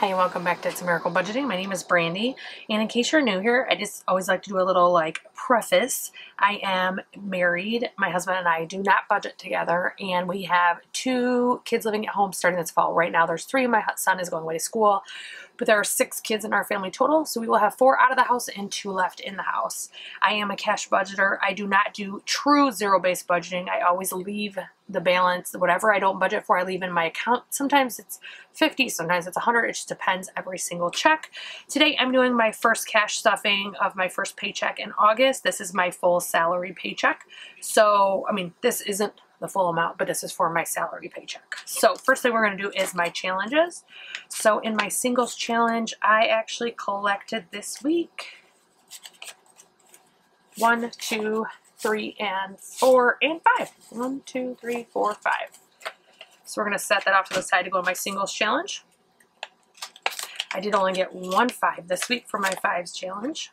Hi, and welcome back to It's a Miracle Budgeting. My name is Brandy, and in case you're new here, I just always like to do a little preface. I am married. My husband and I do not budget together, and we have 2 kids living at home starting this fall. Right now there's 3. My son is going away to school, but there are 6 kids in our family total, so we will have 4 out of the house and 2 left in the house. I am a cash budgeter. I do not do true zero-based budgeting. I always leave the balance, whatever I don't budget for, I leave in my account. Sometimes it's 50, sometimes it's 100. It just depends every single check. Today I'm doing my first cash stuffing of my first paycheck in August. This is my full salary paycheck. So, I mean, this isn't the full amount, but this is for my salary paycheck. So first thing we're going to do is my challenges. So in my singles challenge, I actually collected this week 1, 2, 3, and 4, and 5. 1, 2, 3, 4, 5. So we're going to set that off to the side to go in my singles challenge. I did only get 1 5 this week for my 5s challenge.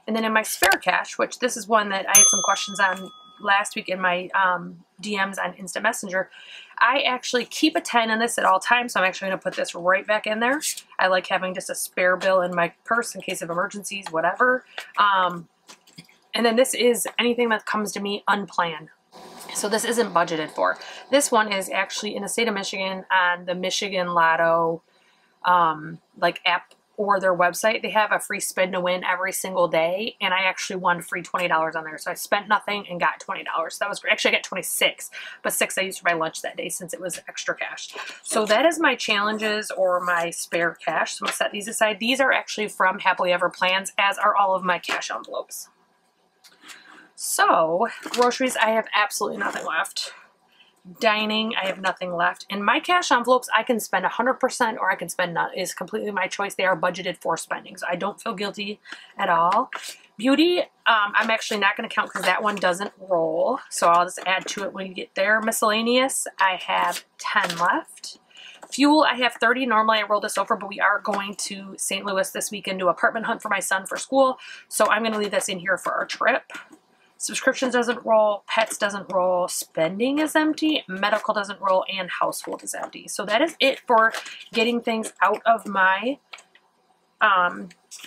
And then in my spare cash, which this is one that I had some questions on last week in my DMs on Instant Messenger, I actually keep a 10 in this at all times, so I'm actually going to put this right back in there. I like having just a spare bill in my purse in case of emergencies, whatever. And then this is anything that comes to me unplanned. So this isn't budgeted for. This one is actually in the state of Michigan on the Michigan Lotto app or their website. They have a free spin to win every single day, and I actually won free $20 on there. So I spent nothing and got $20. So that was great. Actually, I got 26, but 6 I used for my lunch that day since it was extra cash. So that is my challenges or my spare cash. So I'm gonna set these aside. These are actually from HappilyEverPlans, as are all of my cash envelopes. So, groceries, I have absolutely nothing left. Dining, I have nothing left. And my cash envelopes, I can spend 100% or I can spend none. It is completely my choice. They are budgeted for spending, so I don't feel guilty at all. Beauty, I'm actually not going to count because that one doesn't roll, so I'll just add to it when you get there. Miscellaneous, I have 10 left. Fuel, I have 30. Normally I roll this over, but we are going to St. Louis this weekend to apartment hunt for my son for school, so I'm going to leave this in here for our trip. Subscriptions doesn't roll, pets doesn't roll, spending is empty, medical doesn't roll, and household is empty. So that is it for getting things out of my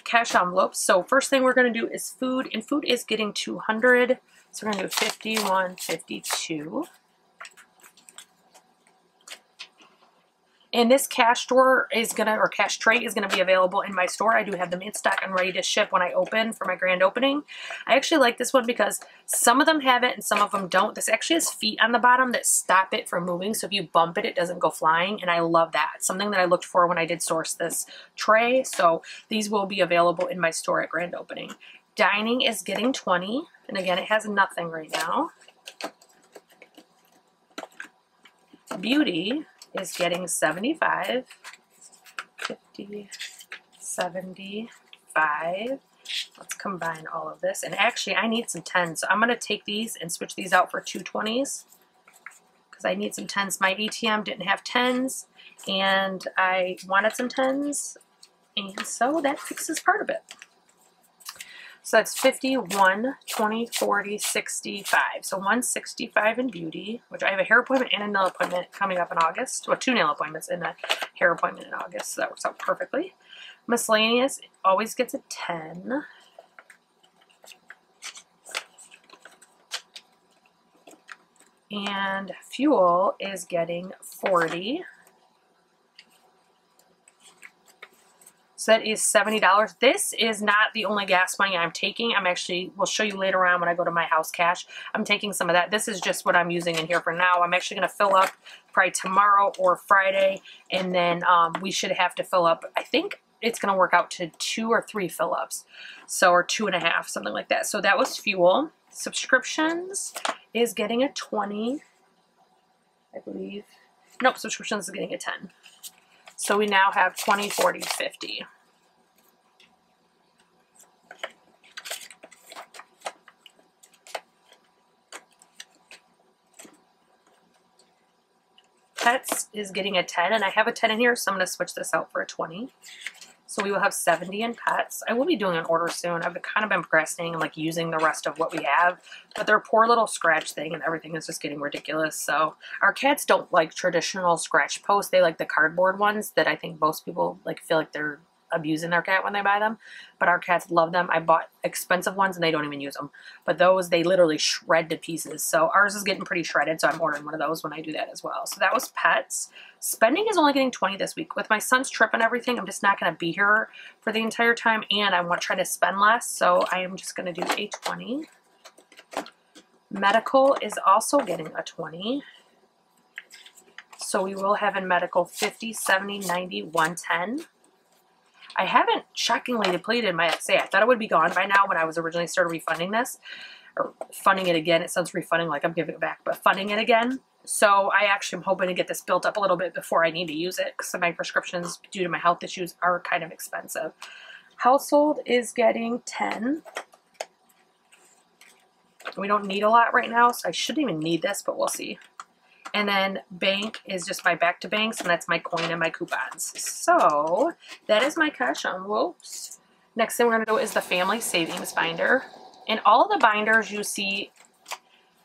cash envelopes. So first thing we're going to do is food, and food is getting 200. So we're going to do 51, 52. And this cash store is or cash tray is gonna be available in my store. I do have them in stock and ready to ship when I open for my grand opening. I actually like this one because some of them have it and some of them don't. This actually has feet on the bottom that stop it from moving, so if you bump it, it doesn't go flying, and I love that. It's something that I looked for when I did source this tray, so these will be available in my store at grand opening. Dining is getting 20, and again, it has nothing right now. Beauty is getting 75, 50, 75. Let's combine all of this. And actually, I need some 10s. So I'm going to take these and switch these out for 2 20s because I need some 10s. My ATM didn't have 10s, and I wanted some 10s, and so that fixes part of it. So that's 51, 20, 40, 65. So 165 in beauty, which I have a hair appointment and a nail appointment coming up in August. Well, 2 nail appointments and a hair appointment in August, so that works out perfectly. Miscellaneous always gets a 10. And fuel is getting 40. So that is $70. This is not the only gas money I'm taking. We'll show you later on when I go to my house cash. I'm taking some of that. This is just what I'm using in here for now. I'm actually going to fill up probably tomorrow or Friday, and then we should have to fill up, I think it's going to work out to 2 or 3 fill-ups. So, or 2.5, something like that. So that was fuel. Subscriptions is getting a 20, I believe. Nope, subscriptions is getting a 10. So we now have 20, 40, 50. Pets is getting a 10, and I have a 10 in here, so I'm going to switch this out for a 20. So we will have 70 in pets. I will be doing an order soon. I've kind of been procrastinating and like using the rest of what we have, but their poor little scratch thing and everything is just getting ridiculous. So our cats don't like traditional scratch posts. They like the cardboard ones that I think most people like feel like they're abusing their cat when they buy them, but our cats love them. I bought expensive ones and they don't even use them, but those they literally shred to pieces. So ours is getting pretty shredded, so I'm ordering one of those when I do that as well. So that was pets. Spending is only getting 20 this week. With my son's trip and everything, I'm just not going to be here for the entire time, and I want to try to spend less, so I am just going to do a 20. Medical is also getting a 20. So we will have in medical 50, 70, 90, 110. I haven't shockingly depleted my XA. I thought it would be gone by now when I was originally started refunding this, or funding it again. It sounds refunding like I'm giving it back, but funding it again. So I actually am hoping to get this built up a little bit before I need to use it, because my prescriptions due to my health issues are kind of expensive. Household is getting 10. We don't need a lot right now, so I shouldn't even need this, but we'll see. And then bank is just my back to banks, and that's my coin and my coupons. So that is my cash envelopes. Next thing we're going to do is the family savings binder. And all of the binders you see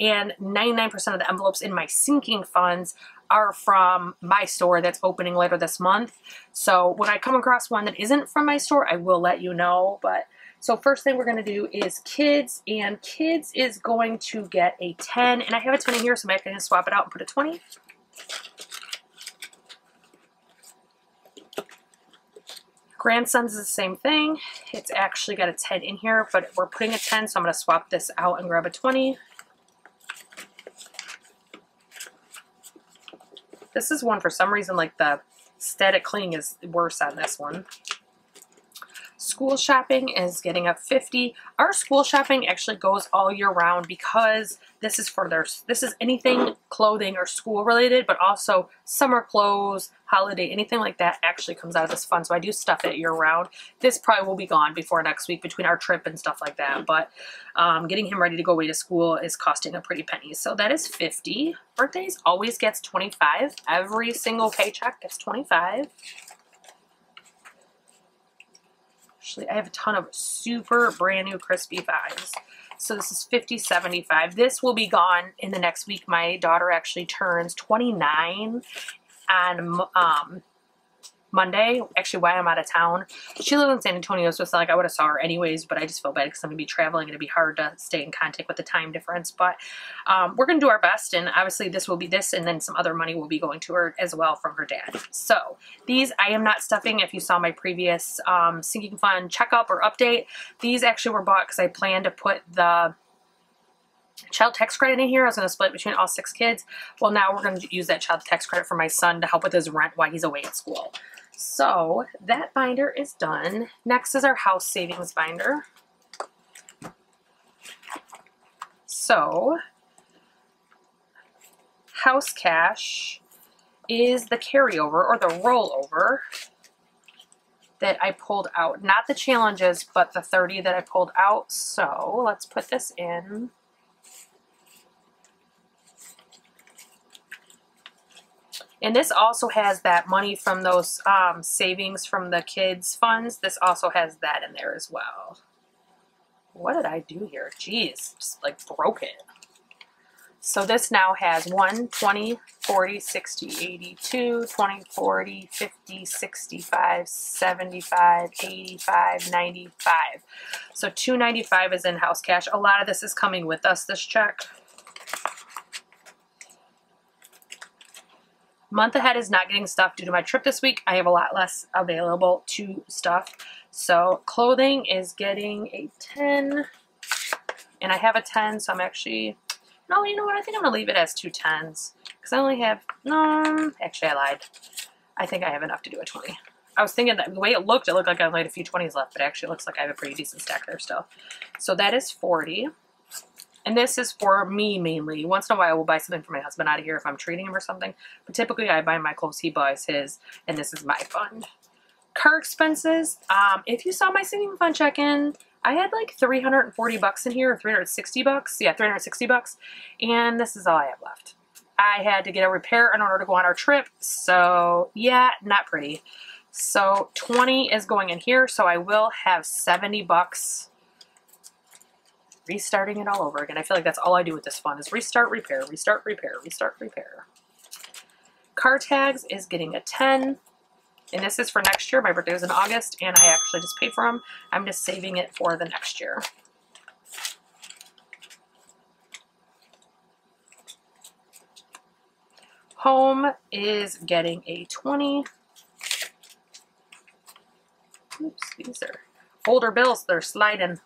and 99% of the envelopes in my sinking funds are from my store that's opening later this month. So when I come across one that isn't from my store, I will let you know. But so first thing we're going to do is kids, and kids is going to get a 10, and I have a 10 in here, so I'm going to swap it out and put a 20. Grandsons is the same thing. It's actually got a 10 in here, but we're putting a 10, so I'm going to swap this out and grab a 20. This is one, for some reason, like the static cling is worse on this one. School shopping is getting a 50. Our school shopping actually goes all year round because this is for this is anything clothing or school related, but also summer clothes, holiday, anything like that actually comes out of this fund. So I do stuff it year round. This probably will be gone before next week between our trip and stuff like that. But getting him ready to go away to school is costing a pretty penny. So that is 50. Birthdays always gets 25. Every single paycheck gets 25. Actually, I have a ton of super brand new crispy fives. So this is 50, 75. This will be gone in the next week. My daughter actually turns 29 on Monday, actually while I'm out of town. She lives in San Antonio, so it's not like I would have saw her anyways, but I just feel bad because I'm going to be traveling and it'd be hard to stay in contact with the time difference. But we're going to do our best, and obviously this will be this, and then some other money will be going to her as well from her dad. So these I am not stuffing. If you saw my previous sinking fund checkup or update, these actually were bought because I plan to put the child tax credit in here. I was going to split between all 6 kids. Well, now we're going to use that child tax credit for my son to help with his rent while he's away at school. So that binder is done. Next is our house savings binder. So house cash is the carryover or the rollover that I pulled out. Not the challenges, but the 30 that I pulled out. So let's put this in. And this also has that money from those savings from the kids' funds. This also has that in there as well. What did I do here? Jeez, just like broke it. So this now has 1, 20, 40, 60, 82, 20, 40, 50, 65, 75, 85, 95. So 295 is in house cash. A lot of this is coming with us, this check. Month ahead is not getting stuff due to my trip this week. I have a lot less available to stuff. So clothing is getting a 10. And I have a 10, so I'm actually, no, you know what? I think I'm going to leave it as 2 10s. Because I only have, no, actually I lied. I think I have enough to do a 20. I was thinking that the way it looked like I only had a few 20s left, but it actually looks like I have a pretty decent stack there still. So that is 40. And this is for me mainly. Once in a while, I will buy something for my husband out of here if I'm treating him or something. But typically, I buy my clothes, he buys his, and this is my fund. Car expenses. If you saw my sinking fund check-in, I had like 340 bucks in here, or 360 bucks. Yeah, 360 bucks. And this is all I have left. I had to get a repair in order to go on our trip. So, yeah, not pretty. So 20 is going in here, so I will have 70 bucks. Restarting it all over again. I feel like that's all I do with this fund is restart, repair, restart, repair, restart, repair. Car tags is getting a 10. And this is for next year. My birthday was in August, and I actually just paid for them. I'm just saving it for the next year. Home is getting a 20. Oops, these are older bills. They're sliding.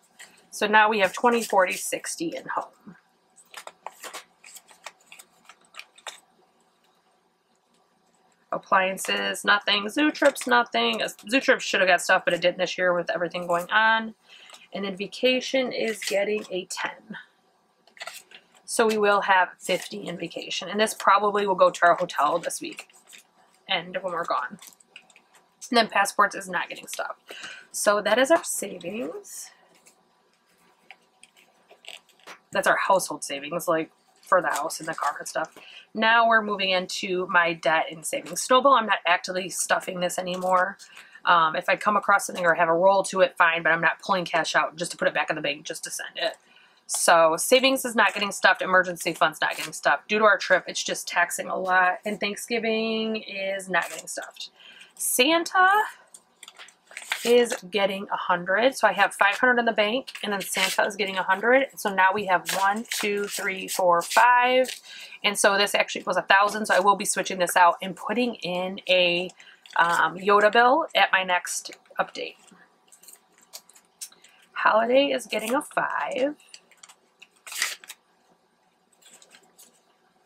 So now we have 20, 40, 60 in home. Appliances, nothing. Zoo trips, nothing. Zoo trips should have got stuff, but it didn't this year with everything going on. And then vacation is getting a 10. So we will have 50 in vacation. And this probably will go to our hotel this week and when we're gone. And then passports is not getting stuff. So that is our savings. That's our household savings, like for the house and the car and stuff. Now we're moving into my debt and savings. Snowball, I'm not actively stuffing this anymore. If I come across something or have a roll to it, fine, but I'm not pulling cash out just to put it back in the bank just to send it. So savings is not getting stuffed. Emergency fund's not getting stuffed. Due to our trip, it's just taxing a lot. And Thanksgiving is not getting stuffed. Santa is getting 100. So I have 500 in the bank, and then Santa is getting 100. So now we have 1, 2, 3, 4, 5. And so this actually was 1,000. So I will be switching this out and putting in a Yoda bill at my next update. Holiday is getting a 5.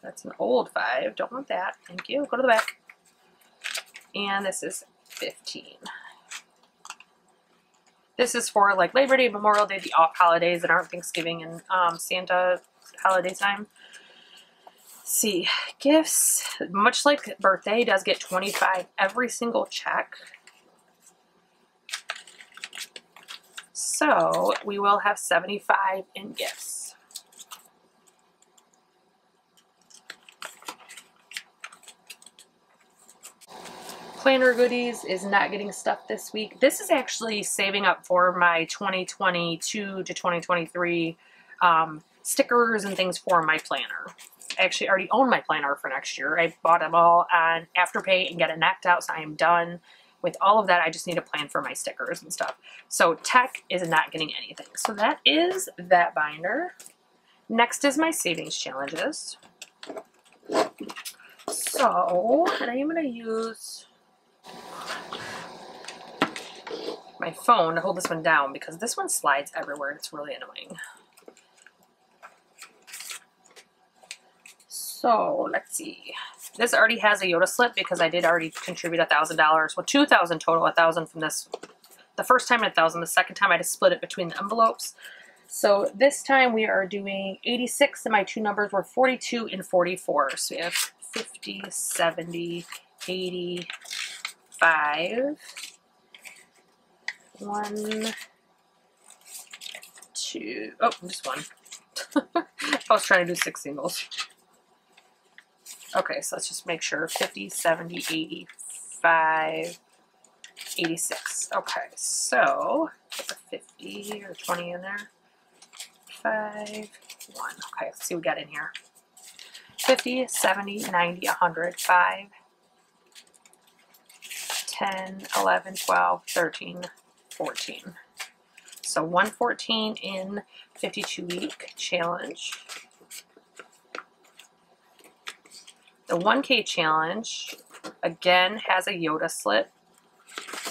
That's an old 5. Don't want that. Thank you. Go to the back. And this is 15. This is for like Labor Day, Memorial Day, the off holidays that aren't Thanksgiving and Santa holiday time. Let's see, gifts, much like birthday, does get 25 every single check. So we will have 75 in gifts. Planner goodies is not getting stuff this week. This is actually saving up for my 2022 to 2023 stickers and things for my planner. I actually already own my planner for next year. I bought them all on Afterpay and get it knocked out, so I am done with all of that. I just need a plan for my stickers and stuff. So tech is not getting anything. So that is that binder. Next is my savings challenges. So, and I am going to use my phone to hold this one down because this one slides everywhere and it's really annoying. So let's see. This already has a Yoda slip because I did already contribute $1,000. Well, 2,000 total, 1,000 from this. The first time 1,000, the second time I just split it between the envelopes. So this time we are doing 86 and my two numbers were 42 and 44. So we have 50, 70, 80, 5, 1, 2, oh, just one. I was trying to do 6 singles. Okay, so let's just make sure 50, 70, 85, 86. Okay, so put the 50 or 20 in there. 5, 1. Okay, let's see what we got in here. 50, 70, 90, 100, 5, 10, 11, 12, 13, 14. So 114 in 52-week challenge. The 1K challenge, again, has a Yoda slip.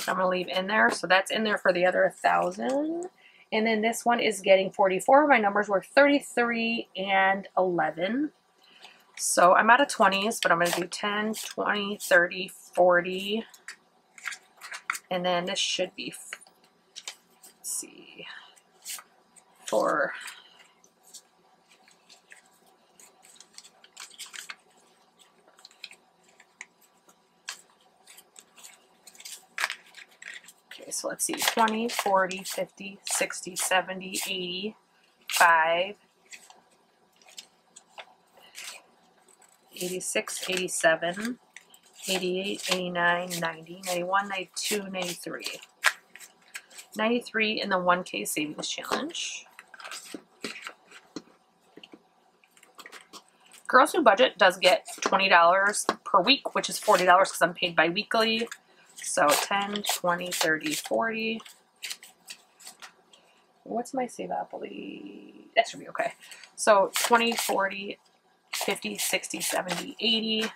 I'm going to leave in there. So that's in there for the other 1,000. And then this one is getting 44. My numbers were 33 and 11. So I'm out of 20s, but I'm going to do 10, 20, 30, 40. And then this should be, let's see, for so let's see, 20, 40, 50, 60, 70, 80, 5, 86, 87, 88, 89, 90, 91, 92, 93. 93 in the 1K Savings Challenge. Girls Who Budget does get $20 per week, which is $40 because I'm paid bi-weekly. So 10, 20, 30, 40. What's my Saveopoly? That should be okay. So 20, 40, 50, 60, 70, 80.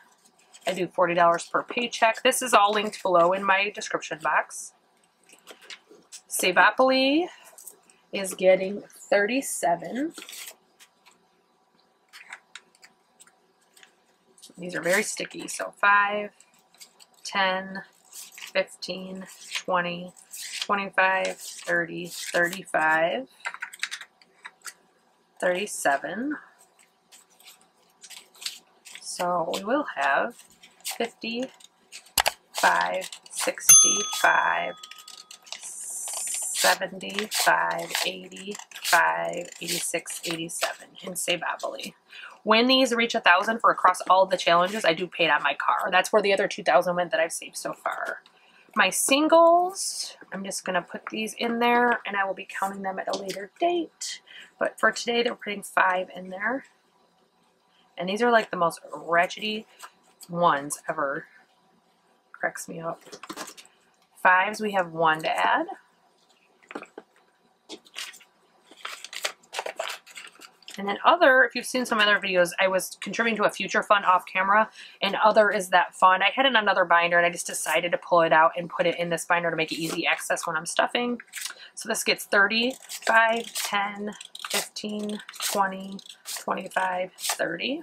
I do $40 per paycheck. This is all linked below in my description box. Saveopoly is getting 37. These are very sticky. So 5, 10, 15, 20, 25, 30, 35, 37. So we will have 55, 65, 75, 85, 86, 87 in Saveopoly. When these reach 1,000 for across all the challenges, I do pay it on my car. That's where the other 2,000 went that I've saved so far. My singles, I'm just going to put these in there, and I will be counting them at a later date. But for today, they're putting 5 in there. And these are like the most wretchedy ones ever. Cracks me up. 5s, we have 1 to add. And then other, if you've seen some other videos, I was contributing to a future fund off camera, and other is that fund. I had it in another binder, and I just decided to pull it out and put it in this binder to make it easy access when I'm stuffing. So this gets 30, 5, 10, 15, 20, 25, 30.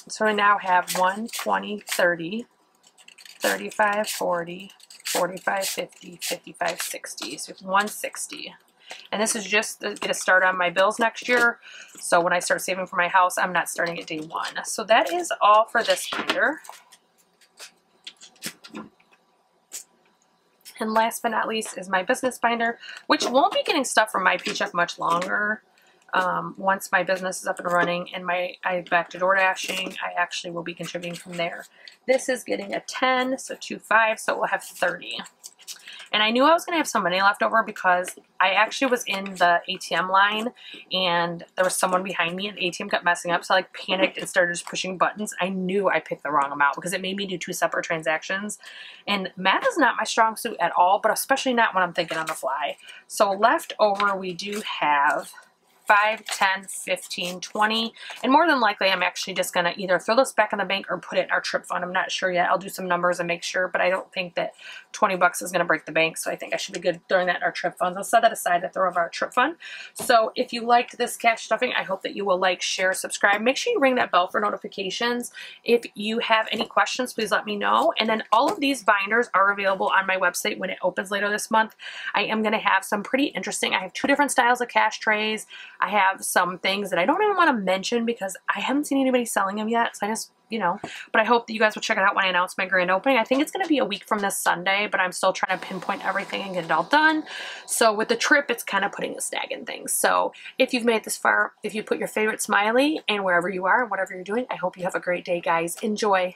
So I now have 1, 20, 30, 35, 40, 45, 50, 55, 60. So 160. And this is just to get a start on my bills next year. So when I start saving for my house, I'm not starting at day 1. So that is all for this binder. And last but not least is my business binder, which won't be getting stuff from my paycheck much longer. Once my business is up and running and I'm back to Doordashing, I actually will be contributing from there. This is getting a 10, so 2 5, so we'll have 30. And I knew I was going to have some money left over because I actually was in the ATM line and there was someone behind me and the ATM kept messing up. So I like panicked and started just pushing buttons. I knew I picked the wrong amount because it made me do 2 separate transactions. And math is not my strong suit at all, but especially not when I'm thinking on the fly. So left over, we do have 5, 10, 15, 20, and more than likely I'm actually just going to either throw this back in the bank or put it in our trip fund. I'm not sure yet. I'll do some numbers and make sure, but I don't think that 20 bucks is going to break the bank, so I think I should be good throwing that in our trip funds. I'll set that aside to throw over our trip fund. So if you liked this cash stuffing, I hope that you will like, share, subscribe. Make sure you ring that bell for notifications. If you have any questions, please let me know. And then all of these binders are available on my website when it opens later this month. I am going to have some pretty interesting, I have 2 different styles of cash trays. I have some things that I don't even want to mention because I haven't seen anybody selling them yet. So I just, you know, but I hope that you guys will check it out when I announce my grand opening. I think it's going to be a week from this Sunday, but I'm still trying to pinpoint everything and get it all done. So with the trip, it's kind of putting a snag in things. So if you've made it this far, if you put your favorite smiley and wherever you are and whatever you're doing, I hope you have a great day, guys. Enjoy.